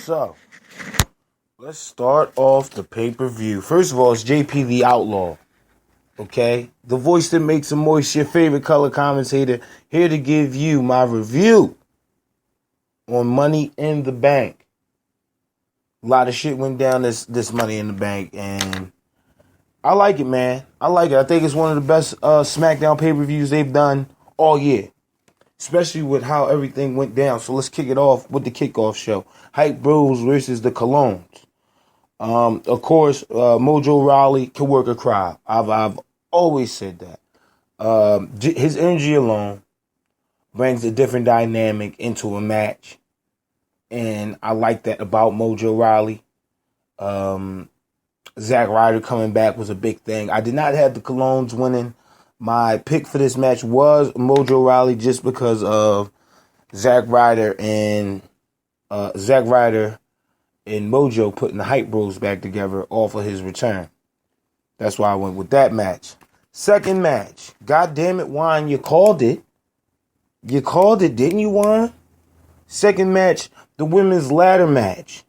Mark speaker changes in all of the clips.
Speaker 1: So, let's start off the pay-per-view. First of all, it's JP the Outlaw. Okay? The voice that makes a moist, your favorite color commentator, here to give you my review on Money in the Bank. A lot of shit went down this Money in the Bank, and I like it, man. I like it. I think it's one of the best SmackDown pay-per-views they've done all year, especially with how everything went down. So let's kick it off with the kickoff show. Hype Bros versus the Colognes. Of course, Mojo Rawley can work a crowd. I've always said that. His energy alone brings a different dynamic into a match, and I like that about Mojo Rawley. Zack Ryder coming back was a big thing. I did not have the Colognes winning. My pick for this match was Mojo Rawley just because of Zack Ryder and Mojo putting the Hype Bros back together off of his return. That's why I went with that match. Second match. God damn it, Juan, you called it. You called it, didn't you, Juan? Second match, the women's ladder match.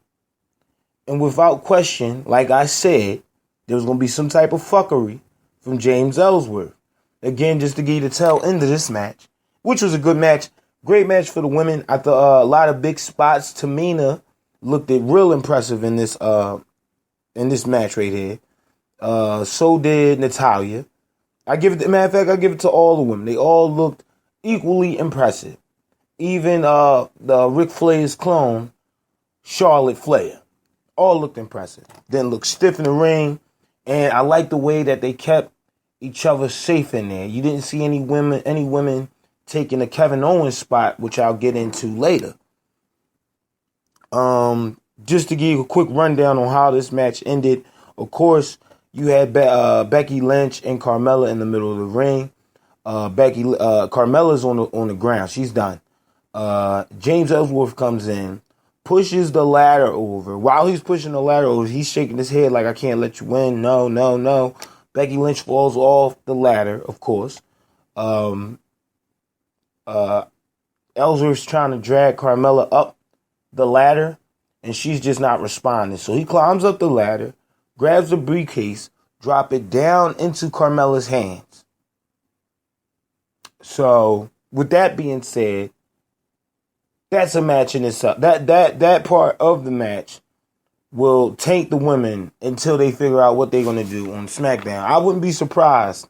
Speaker 1: And without question, like I said, there was going to be some type of fuckery from James Ellsworth. Again, just to get you the tail end of this match, which was a good match. Great match for the women. I thought a lot of big spots. Tamina looked real impressive in this match right here. So did Natalya. Matter of fact, I give it to all the women. They all looked equally impressive. Even the Ric Flair's clone, Charlotte Flair, all looked impressive. Didn't look stiff in the ring, and I like the way that they kept each other safe in there. You didn't see any women taking a Kevin Owens spot, which I'll get into later. Just to give you a quick rundown on how this match ended. Of course, you had Becky Lynch and Carmella in the middle of the ring. Carmella's on the ground. She's done. James Ellsworth comes in, pushes the ladder over. While he's pushing the ladder over, he's shaking his head like, I can't let you win. No, no, no. Becky Lynch falls off the ladder, of course. Ellsworth's trying to drag Carmella up the ladder, and she's just not responding. So he climbs up the ladder, grabs the briefcase, drop it down into Carmella's hands. So, with that being said, that's a match in itself. That part of the match will taint the women until they figure out what they're going to do on SmackDown. I wouldn't be surprised,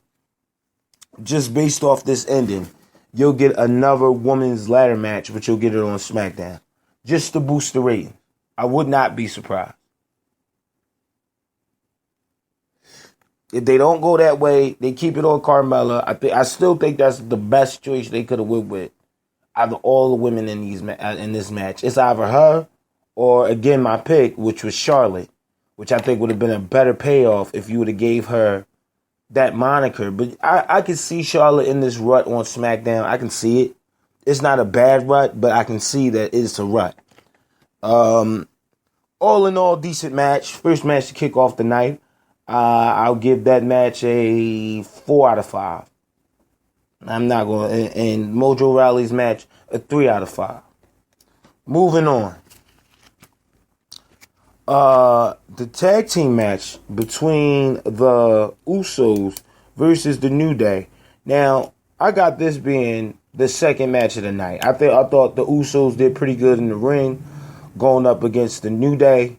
Speaker 1: just based off this ending, you'll get another women's ladder match, but you'll get it on SmackDown, just to boost the rating. I would not be surprised. If they don't go that way, they keep it on Carmella. I still think that's the best choice they could have went with out of all the women in this match. It's either her or, again, my pick, which was Charlotte, which I think would have been a better payoff if you would have gave her that moniker. But I can see Charlotte in this rut on SmackDown. I can see it. It's not a bad rut, but I can see that it's a rut. All in all, decent match. First match to kick off the night. I'll give that match a 4 out of 5. I'm not going to. And Mojo Rawley's match, a 3 out of 5. Moving on. The tag team match between the Usos versus the New Day. Now, I got this being the second match of the night. I thought the Usos did pretty good in the ring, going up against the New Day.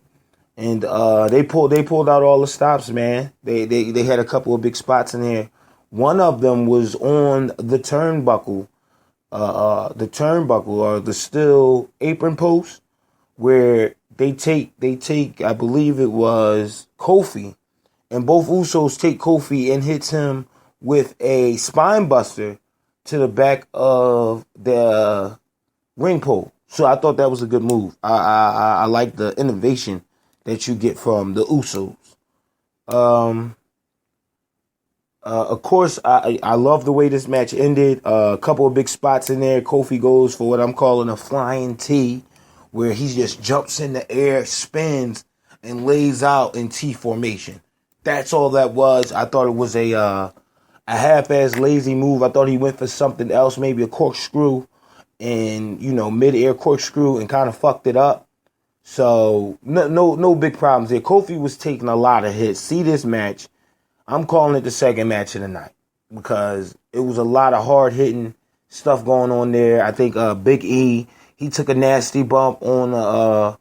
Speaker 1: And they pulled out all the stops, man. They had a couple of big spots in there. One of them was on the turnbuckle, or the steel apron post, where they take, I believe it was Kofi, and both Usos take Kofi and hits him with a spine buster to the back of the ring pole. So I thought that was a good move. I like the innovation that you get from the Usos. Of course, I love the way this match ended. A couple of big spots in there. Kofi goes for what I'm calling a flying T, where he just jumps in the air, spins, and lays out in T formation. That's all that was. I thought it was a half-ass lazy move. I thought he went for something else, maybe a corkscrew, and, mid-air corkscrew, and kind of fucked it up. So no big problems there. Kofi was taking a lot of hits. See this match, I'm calling it the second match of the night because it was a lot of hard hitting stuff going on there. I think Big E, he took a nasty bump on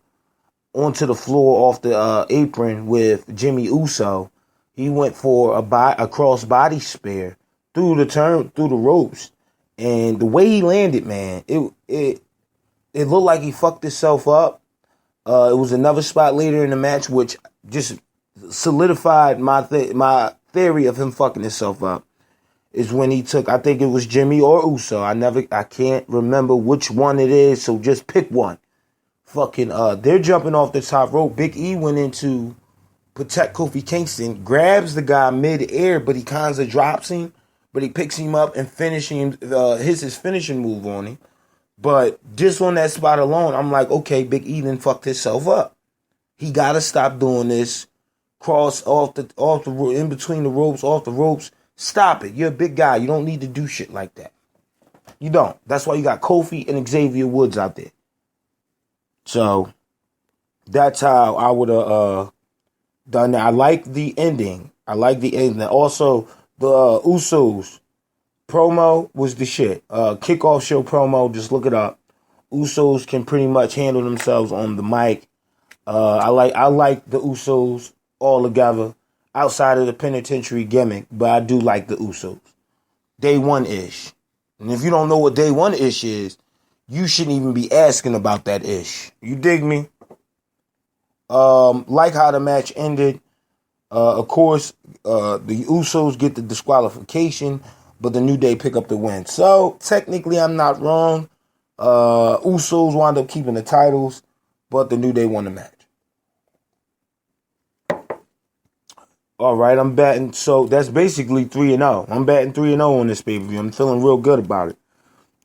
Speaker 1: onto the floor off the apron with Jimmy Uso. He went for a cross body spear through the ropes, and the way he landed, man, it looked like he fucked himself up. It was another spot later in the match which just solidified my theory of him fucking himself up. Is when he took, I think it was Jimmy or Uso. I can't remember which one it is, so just pick one. Fucking, they're jumping off the top rope. Big E went in to protect Kofi Kingston, grabs the guy mid-air, but he kind of drops him, but he picks him up and his finishing move on him. But just on that spot alone, I'm like, okay, Big E then fucked himself up. He gotta stop doing this. Cross in between the ropes, off the ropes. Stop it. You're a big guy. You don't need to do shit like that. You don't. That's why you got Kofi and Xavier Woods out there. So that's how I would have done that. I like the ending. Also, the Usos promo was the shit. Kickoff show promo, just look it up. Usos can pretty much handle themselves on the mic. I like the Usos all together outside of the penitentiary gimmick, but I do like the Usos. Day one-ish. And if you don't know what day one-ish is, you shouldn't even be asking about that ish. You dig me? Like how the match ended. Of course, the Usos get the disqualification, but the New Day pick up the win. So, technically, I'm not wrong. Usos wound up keeping the titles, but the New Day won the match. All right, I'm batting. So, that's basically 3-0. I'm batting 3-0 on this pay-per-view. I'm feeling real good about it.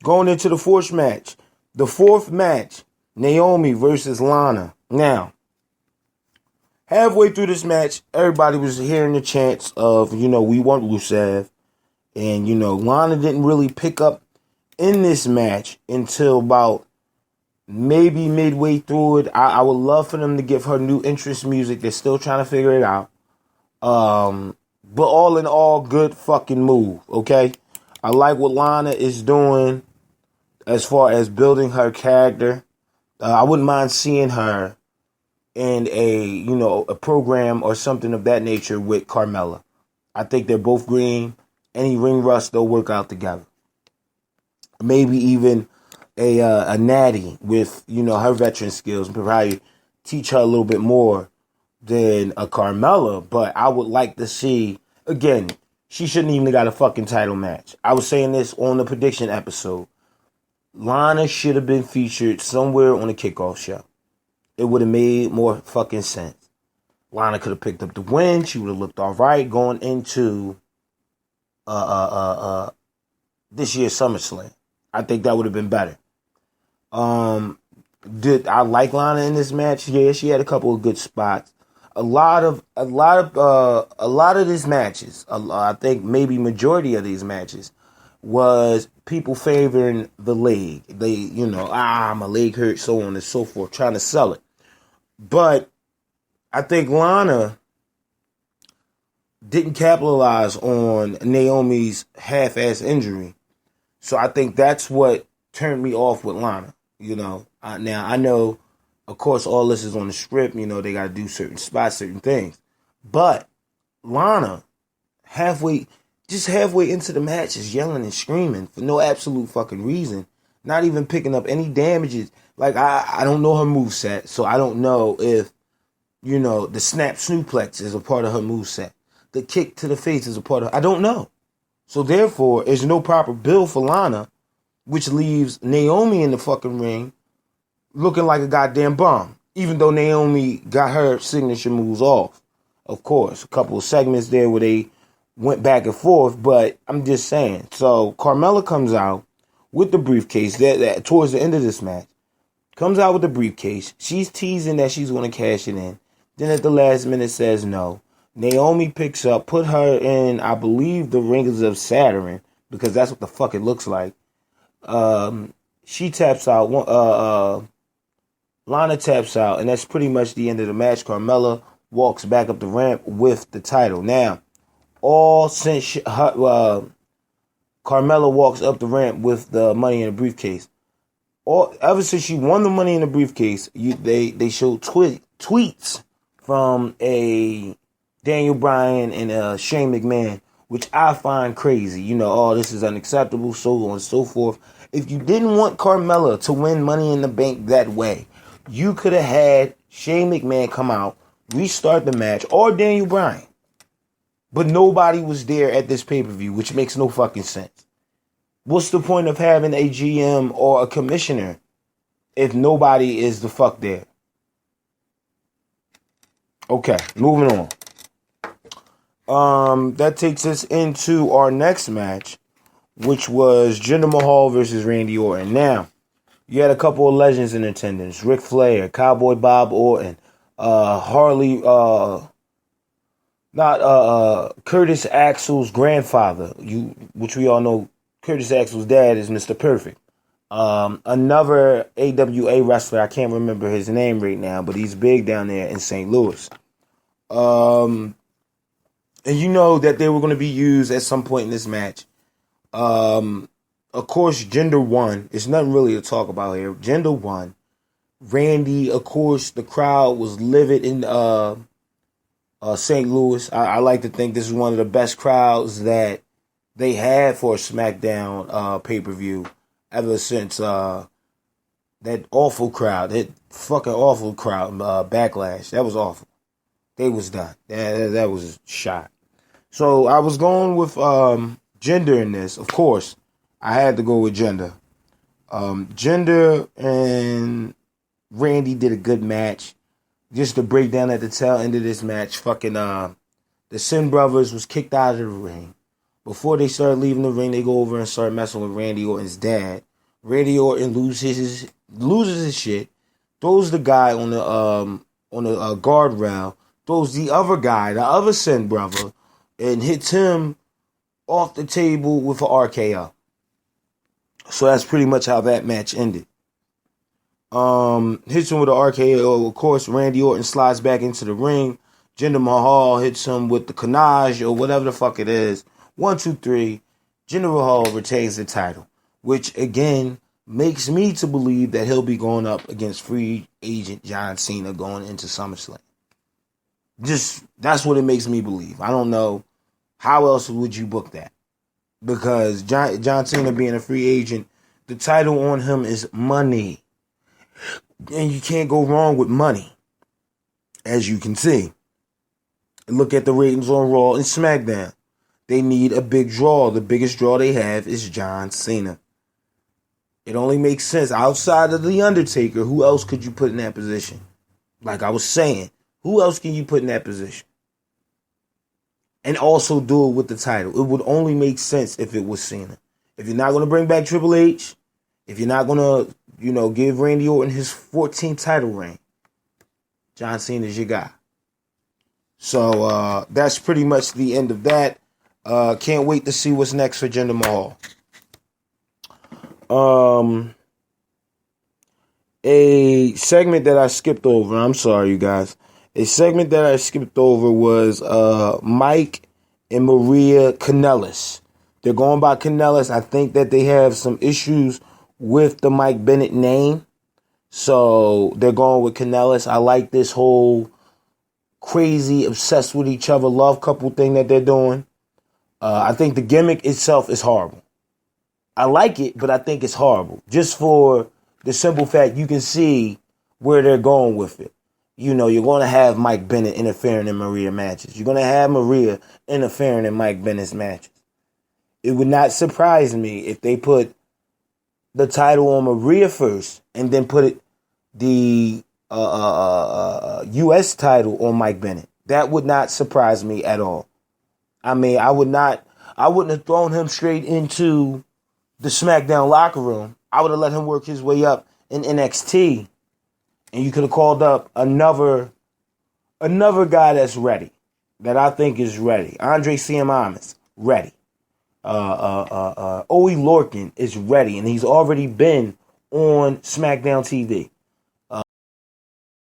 Speaker 1: Going into the fourth match. The fourth match, Naomi versus Lana. Now, halfway through this match, everybody was hearing the chants of, we want Rusev. And, Lana didn't really pick up in this match until about maybe midway through it. I would love for them to give her new entrance music. They're still trying to figure it out. But all in all, good fucking move, okay? I like what Lana is doing as far as building her character. I wouldn't mind seeing her in a program or something of that nature with Carmella. I think they're both green. Any ring rust, they'll work out together. Maybe even a natty with, her veteran skills and probably teach her a little bit more than a Carmella. But I would like to see, again, she shouldn't even have got a fucking title match. I was saying this on the prediction episode. Lana should have been featured somewhere on a kickoff show. It would have made more fucking sense. Lana could have picked up the win. She would have looked all right going into this year's SummerSlam. I think that would have been better. Did I like Lana in this match? Yeah, she had a couple of good spots. A lot of these matches, I think maybe majority of these matches, was people favoring the leg. They, my leg hurts, so on and so forth, trying to sell it. But I think Lana didn't capitalize on Naomi's half-ass injury. So I think that's what turned me off with Lana. Now I know, of course, all this is on the script. They got to do certain spots, certain things. But Lana, halfway into the match, is yelling and screaming for no absolute fucking reason. Not even picking up any damages. Like, I don't know her moveset, so I don't know if, the snap snooplex is a part of her moveset. The kick to the face is a part of I don't know. So therefore, there's no proper build for Lana, which leaves Naomi in the fucking ring looking like a goddamn bum. Even though Naomi got her signature moves off. Of course, a couple of segments there where they went back and forth, but I'm just saying. So Carmella comes out with the briefcase that towards the end of this match. Comes out with the briefcase. She's teasing that she's going to cash it in. Then at the last minute says no. Naomi picks up, put her in, I believe, the Rings of Saturn, because that's what the fuck it looks like. She taps out. Lana taps out, and that's pretty much the end of the match. Carmella walks back up the ramp with the title. Now, all since Carmella walks up the ramp with the money in the briefcase, ever since she won the money in the briefcase, they showed tweets from a Daniel Bryan and Shane McMahon, which I find crazy. You know, oh, this is unacceptable, so on and so forth. If you didn't want Carmella to win Money in the Bank that way, you could have had Shane McMahon come out, restart the match, or Daniel Bryan. But nobody was there at this pay-per-view, which makes no fucking sense. What's the point of having a GM or a commissioner if nobody is the fuck there? Okay, moving on. That takes us into our next match, which was Jinder Mahal versus Randy Orton. Now, you had a couple of legends in attendance. Ric Flair, Cowboy Bob Orton, Curtis Axel's grandfather, which we all know Curtis Axel's dad is Mr. Perfect. Another AWA wrestler, I can't remember his name right now, but he's big down there in St. Louis. And you know that they were going to be used at some point in this match. Of course, Jinder won. There's nothing really to talk about here. Jinder won. Randy, of course, the crowd was livid in St. Louis. I like to think this is one of the best crowds that they had for a SmackDown pay-per-view ever since that awful crowd, that fucking awful crowd, Backlash. That was awful. They was done. That was shot. So I was going with Jinder in this. Of course, I had to go with Jinder. Jinder and Randy did a good match. Just to break down at the tail end of this match, fucking the Sin Brothers was kicked out of the ring. Before they started leaving the ring, they go over and start messing with Randy Orton's dad. Randy Orton loses his shit, throws the guy on the guardrail, throws the other guy, the other Sin brother, and hits him off the table with an RKO. So that's pretty much how that match ended. Hits him with an RKO. Of course, Randy Orton slides back into the ring. Jinder Mahal hits him with the Kanaj or whatever the fuck it is. 1, 2, 3. Jinder Mahal retains the title, which again makes me to believe that he'll be going up against free agent John Cena going into SummerSlam. Just, that's what it makes me believe. I don't know how else would you book that, because John Cena being a free agent, the title on him is money. And you can't go wrong with money, as you can see. Look at the ratings on Raw and SmackDown. They need a big draw. The biggest draw they have is John Cena. It only makes sense. Outside of The Undertaker, who else could you put in that position? Like I was saying, who else can you put in that position? And also do it with the title. It would only make sense if it was Cena. If you're not going to bring back Triple H, if you're not going to, give Randy Orton his 14th title reign, John Cena's your guy. So that's pretty much the end of that. Can't wait to see what's next for Jinder Mahal. A segment that I skipped over. I'm sorry, you guys. A segment that I skipped over was Mike and Maria Kanellis. They're going by Kanellis. I think that they have some issues with the Mike Bennett name. So they're going with Kanellis. I like this whole crazy, obsessed with each other love couple thing that they're doing. I think the gimmick itself is horrible. I like it, but I think it's horrible. Just for the simple fact you can see where they're going with it. You're going to have Mike Bennett interfering in Maria matches. You're going to have Maria interfering in Mike Bennett's matches. It would not surprise me if they put the title on Maria first and then put the U.S. title on Mike Bennett. That would not surprise me at all. I mean, I wouldn't have thrown him straight into the SmackDown locker room. I would have let him work his way up in NXT. And you could have called up another guy that's ready, that I think is ready. Andre Cien ready. Owe Lorcan is ready, and he's already been on SmackDown TV.